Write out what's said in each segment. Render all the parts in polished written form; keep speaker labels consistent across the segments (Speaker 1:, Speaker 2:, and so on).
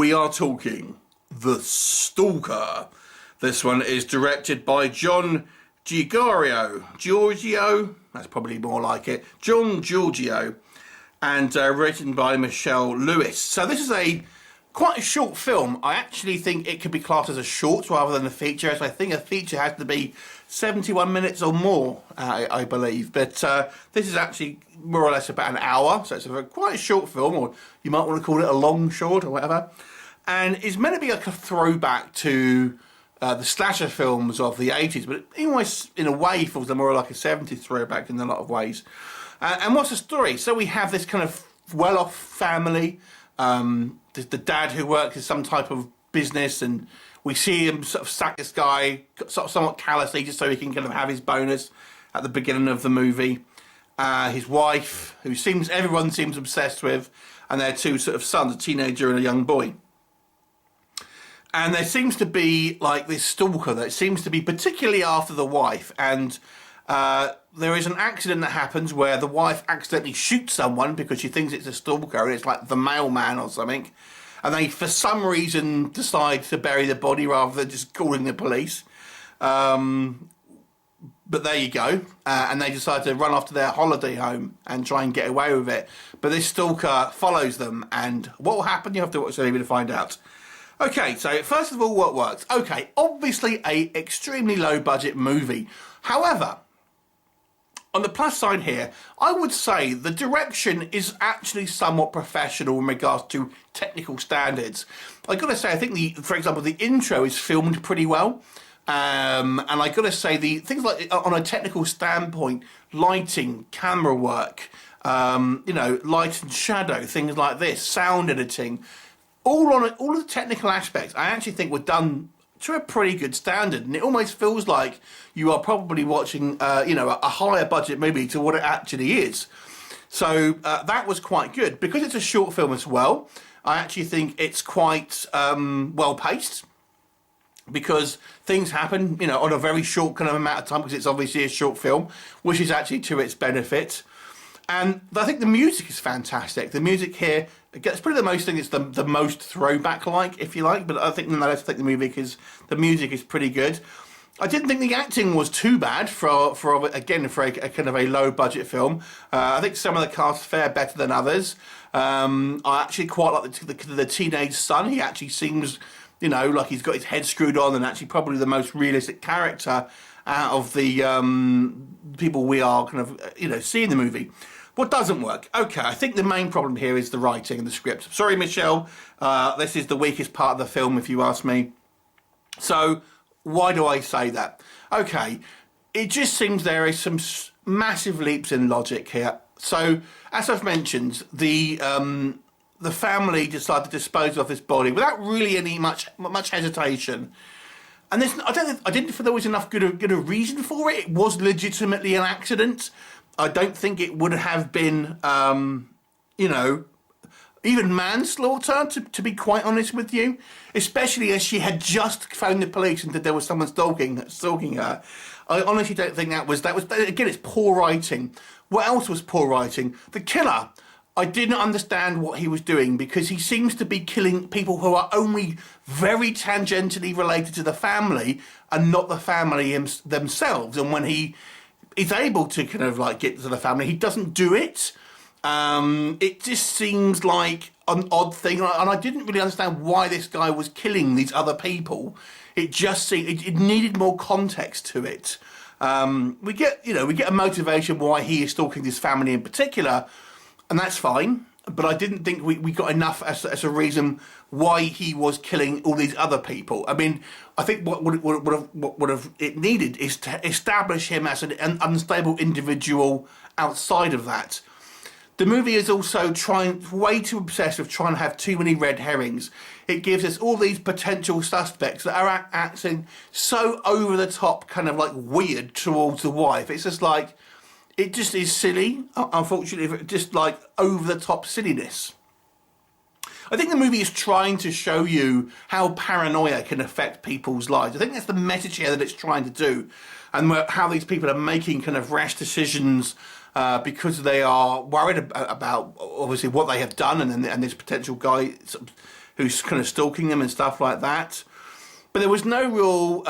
Speaker 1: we are talking The Stalker. This one is directed by John Giorgio, that's probably more like it, John Giorgio, and written by Michelle Lewis. So this is quite a short film. I actually think it could be classed as a short rather than a feature, as I think a feature has to be 71 minutes or more, I believe. But this is actually more or less about an hour, so it's quite a short film, or you might want to call it a long short or whatever. And it's meant to be like a throwback to the slasher films of the 80s, but it almost, in a way, feels more like a 70s throwback in a lot of ways. And what's the story? So we have this kind of well-off family. The dad who works in some type of business, and we see him sort of sack this guy somewhat callously just so he can kind of have his bonus at the beginning of the movie. His wife, who everyone seems obsessed with, and their two sort of sons, a teenager and a young boy. And there seems to be like this stalker that seems to be particularly after the wife, and there is an accident that happens where the wife accidentally shoots someone because she thinks it's a stalker, and it's like the mailman or something, and they for some reason decide to bury the body rather than just calling the police. But there you go, and they decide to run off to their holiday home and try and get away with it. But this stalker follows them, and what will happen? You have to watch the movie to find out. Okay, so first of all, what works? Okay, obviously a extremely low budget movie. However, on the plus side here, I would say the direction is actually somewhat professional in regards to technical standards. I've got to say, I think for example, the intro is filmed pretty well. And I got to say, the things like on a technical standpoint, lighting, camera work, light and shadow, things like this, sound editing, all of the technical aspects, I actually think were done to a pretty good standard, and it almost feels like you are probably watching, a higher budget movie to what it actually is. So that was quite good. Because it's a short film as well, I actually think it's quite well paced, because things happen, on a very short kind of amount of time, because it's obviously a short film, which is actually to its benefit. And I think the music is fantastic. The music here, it's probably the most thing. It's the most throwback-like, if you like. But I think nonetheless, the music is pretty good. I didn't think the acting was too bad for a kind of a low-budget film. I think some of the cast fare better than others. I actually quite like the teenage son. He actually seems, like he's got his head screwed on, and actually probably the most realistic character out of the people we are kind of, seeing the movie. What doesn't work? Okay, I think the main problem here is the writing and the script. Sorry, Michelle, this is the weakest part of the film, if you ask me. So, why do I say that? Okay, it just seems there is some massive leaps in logic here. So, as I've mentioned, the family decide to dispose of this body without really any much hesitation. And I didn't feel there was enough good a reason for it. It was legitimately an accident. I don't think it would have been, even manslaughter, to be quite honest with you. Especially as she had just phoned the police and that there was someone stalking her. I honestly don't think that was, again, it's poor writing. What else was poor writing? The killer. I didn't understand what he was doing, because he seems to be killing people who are only very tangentially related to the family and not the family themselves. And when he is able to kind of like get to the family, he doesn't do it. It just seems like an odd thing, and I didn't really understand why this guy was killing these other people. It just seemed it needed more context to it. We get a motivation why he is stalking this family in particular, and that's fine. But I didn't think we got enough as a reason why he was killing all these other people. I mean, I think what would have it needed is to establish him as an unstable individual outside of that. The movie is also way too obsessed with trying to have too many red herrings. It gives us all these potential suspects that are acting so over the top, kind of like weird towards the wife. It's just like, it just is silly, unfortunately, just like over-the-top silliness. I think the movie is trying to show you how paranoia can affect people's lives. I think that's the message here that it's trying to do, and how these people are making kind of rash decisions because they are worried about obviously what they have done, and this potential guy who's kind of stalking them and stuff like that. But there was no real...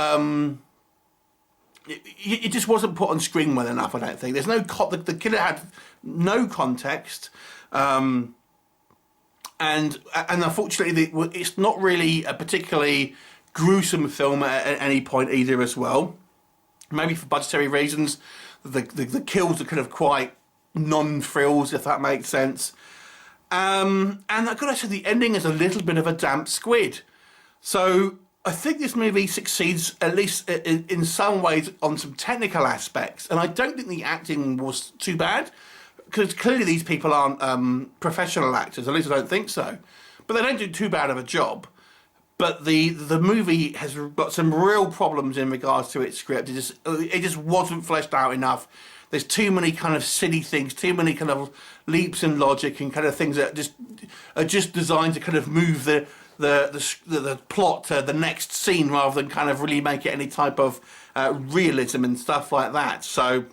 Speaker 1: it just wasn't put on screen well enough, I don't think. There's no... The killer had no context. And unfortunately, it's not really a particularly gruesome film at any point either as well. Maybe for budgetary reasons, the kills are kind of quite non-frills, if that makes sense. And I've got to say, the ending is a little bit of a damp squid. So I think this movie succeeds, at least in some ways, on some technical aspects. And I don't think the acting was too bad, because clearly these people aren't professional actors, at least I don't think so. But they don't do too bad of a job. But the movie has got some real problems in regards to its script. It just wasn't fleshed out enough. There's too many kind of silly things, too many kind of leaps in logic and kind of things that are just designed to kind of move the plot to the next scene rather than kind of really make it any type of realism and stuff like that. So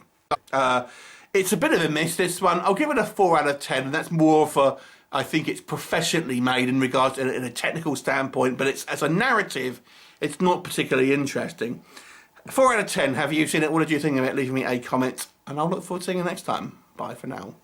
Speaker 1: it's a bit of a miss, this one. I'll give it a 4 out of 10, and that's more for, I think it's professionally made in regards to in a technical standpoint, but it's as a narrative, it's not particularly interesting. 4 out of 10. Have you seen it? What did you think of it? Leave me a comment, and I'll look forward to seeing you next time. Bye for now.